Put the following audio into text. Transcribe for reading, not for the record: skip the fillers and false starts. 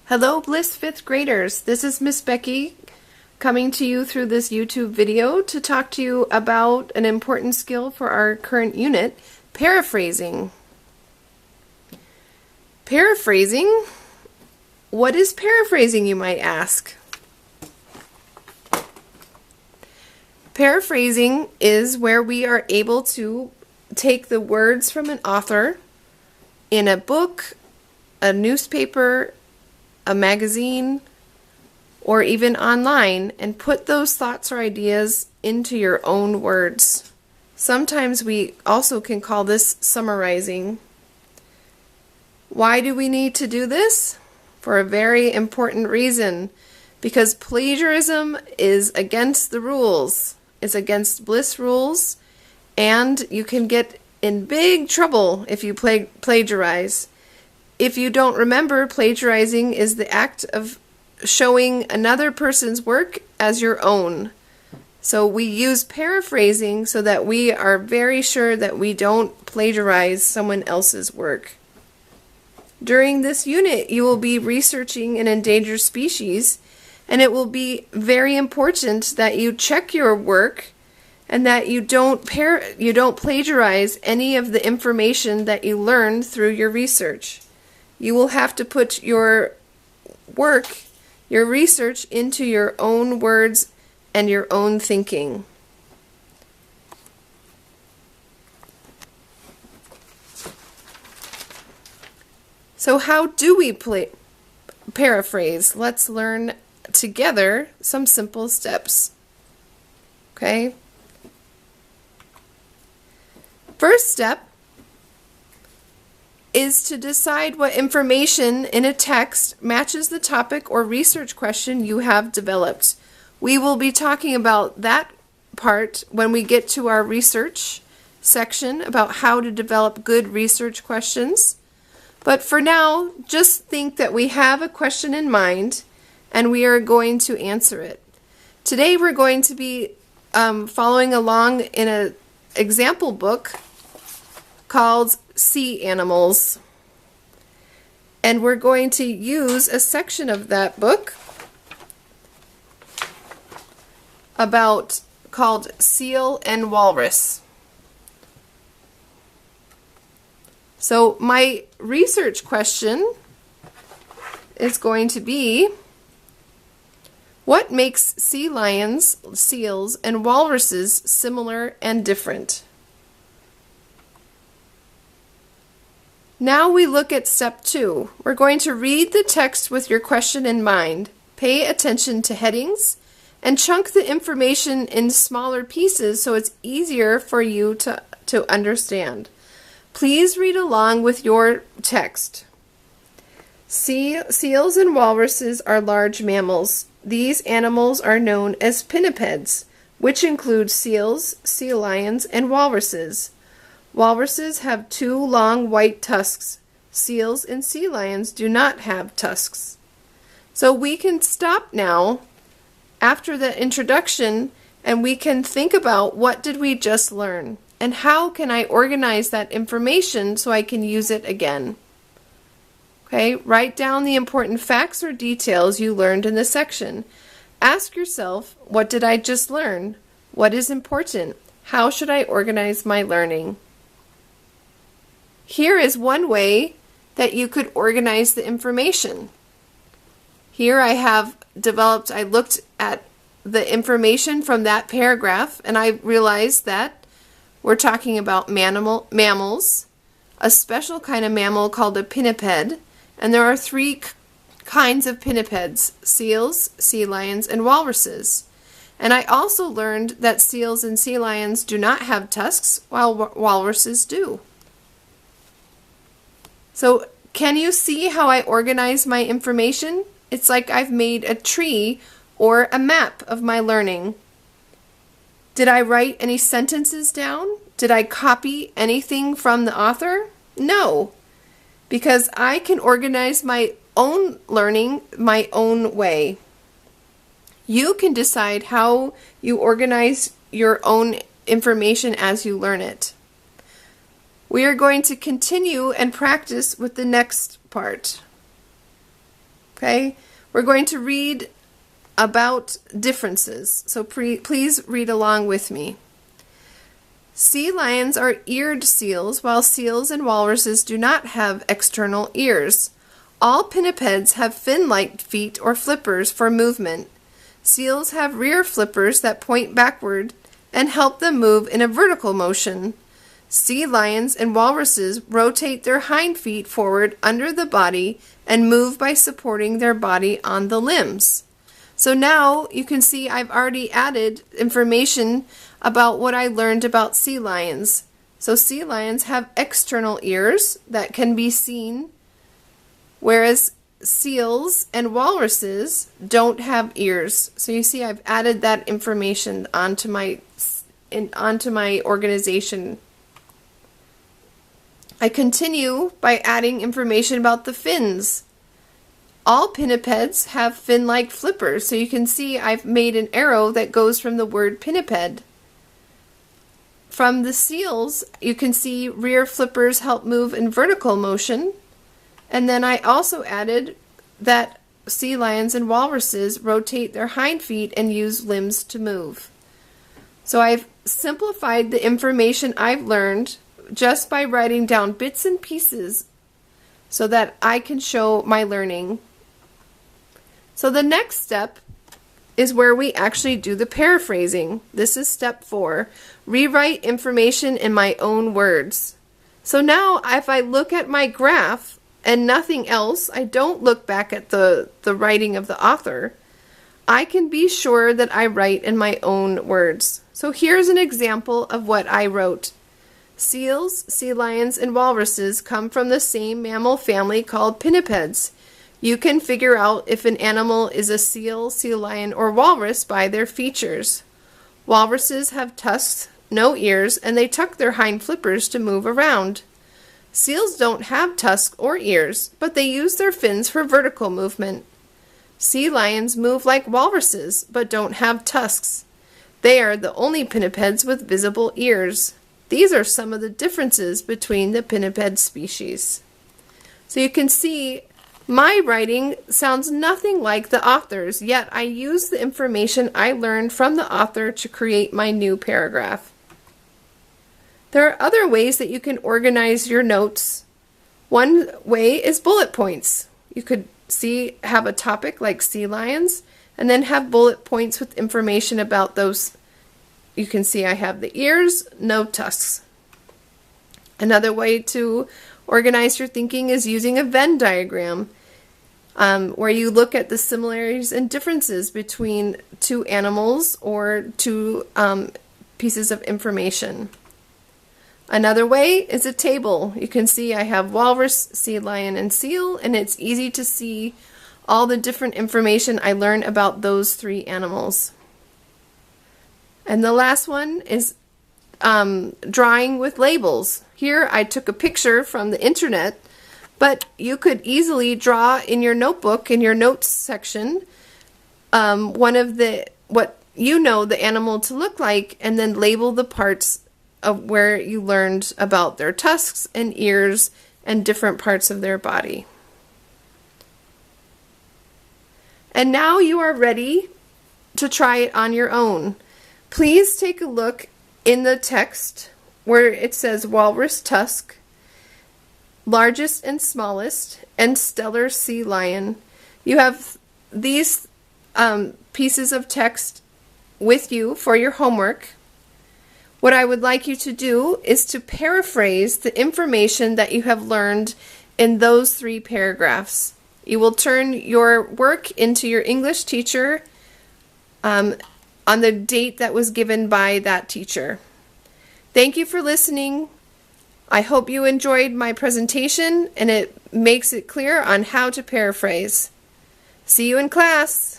Hello, Bliss 5th graders. This is Miss Becky coming to you through this YouTube video to talk to you about an important skill for our current unit, paraphrasing. Paraphrasing? What is paraphrasing, you might ask? Paraphrasing is where we are able to take the words from an author in a book, a newspaper, a magazine, or even online, and put those thoughts or ideas into your own words. Sometimes we also can call this summarizing. Why do we need to do this? For a very important reason. Because plagiarism is against the rules. It's against Bliss rules, and you can get in big trouble if you plagiarize. If you don't remember, plagiarizing is the act of showing another person's work as your own. So we use paraphrasing so that we are very sure that we don't plagiarize someone else's work. During this unit, you will be researching an endangered species, and it will be very important that you check your work and that you don't plagiarize any of the information that you learn through your research. You will have to put your work, your research, into your own words and your own thinking. So how do we paraphrase? Let's learn together some simple steps. Okay? First step is to decide what information in a text matches the topic or research question you have developed. We will be talking about that part when we get to our research section about how to develop good research questions. But for now, just think that we have a question in mind and we are going to answer it. Today we're going to be following along in an example book called Sea Animals. And we're going to use a section of that book called Seal and Walrus. So my research question is going to be, what makes sea lions, seals, and walruses similar and different? Now we look at step 2. We're going to read the text with your question in mind. Pay attention to headings and chunk the information in smaller pieces so it's easier for you to understand. Please read along with your text. Seals and walruses are large mammals. These animals are known as pinnipeds, which include seals, sea lions, and walruses. Walruses have 2 long white tusks. Seals and sea lions do not have tusks. So we can stop now after the introduction and we can think about what did we just learn and how can I organize that information so I can use it again. Okay, write down the important facts or details you learned in the section. Ask yourself, what did I just learn? What is important? How should I organize my learning? Here is one way that you could organize the information. Here I looked at the information from that paragraph and I realized that we're talking about mammals, a special kind of mammal called a pinniped, and there are 3 kinds of pinnipeds: seals, sea lions, and walruses. And I also learned that seals and sea lions do not have tusks, while walruses do. So can you see how I organize my information? It's like I've made a tree or a map of my learning. Did I write any sentences down? Did I copy anything from the author? No, because I can organize my own learning my own way. You can decide how you organize your own information as you learn it. We are going to continue and practice with the next part. Okay? We're going to read about differences, so please read along with me. Sea lions are eared seals, while seals and walruses do not have external ears. All pinnipeds have fin-like feet or flippers for movement. Seals have rear flippers that point backward and help them move in a vertical motion. Sea lions and walruses rotate their hind feet forward under the body and move by supporting their body on the limbs. So now you can see I've already added information about what I learned about sea lions. So sea lions have external ears that can be seen, whereas seals and walruses don't have ears. So you see I've added that information onto my organization. I continue by adding information about the fins. All pinnipeds have fin-like flippers, so you can see I've made an arrow that goes from the word pinniped. From the seals, you can see rear flippers help move in vertical motion. And then I also added that sea lions and walruses rotate their hind feet and use limbs to move. So I've simplified the information I've learned just by writing down bits and pieces so that I can show my learning. So the next step is where we actually do the paraphrasing. This is step 4. Rewrite information in my own words. So now if I look at my graph and nothing else, I don't look back at the writing of the author, I can be sure that I write in my own words. So here's an example of what I wrote. Seals, sea lions, and walruses come from the same mammal family called pinnipeds. You can figure out if an animal is a seal, sea lion, or walrus by their features. Walruses have tusks, no ears, and they tuck their hind flippers to move around. Seals don't have tusks or ears, but they use their fins for vertical movement. Sea lions move like walruses, but don't have tusks. They are the only pinnipeds with visible ears. These are some of the differences between the pinniped species. So you can see my writing sounds nothing like the author's, yet I use the information I learned from the author to create my new paragraph. There are other ways that you can organize your notes. One way is bullet points. You could have a topic like sea lions and then have bullet points with information about those. You can see I have the ears, no tusks. Another way to organize your thinking is using a Venn diagram, where you look at the similarities and differences between two animals or two pieces of information. Another way is a table. You can see I have walrus, sea lion, and seal, and it's easy to see all the different information I learned about those 3 animals. And the last one is drawing with labels. Here I took a picture from the internet, but you could easily draw in your notebook, in your notes section, what you know the animal to look like, and then label the parts of where you learned about their tusks and ears and different parts of their body. And now you are ready to try it on your own. Please take a look in the text where it says walrus tusk, largest and smallest, and stellar sea lion. You have these pieces of text with you for your homework. What I would like you to do is to paraphrase the information that you have learned in those 3 paragraphs. You will turn your work into your English teacher on the date that was given by that teacher. Thank you for listening. I hope you enjoyed my presentation and it makes it clear on how to paraphrase. See you in class.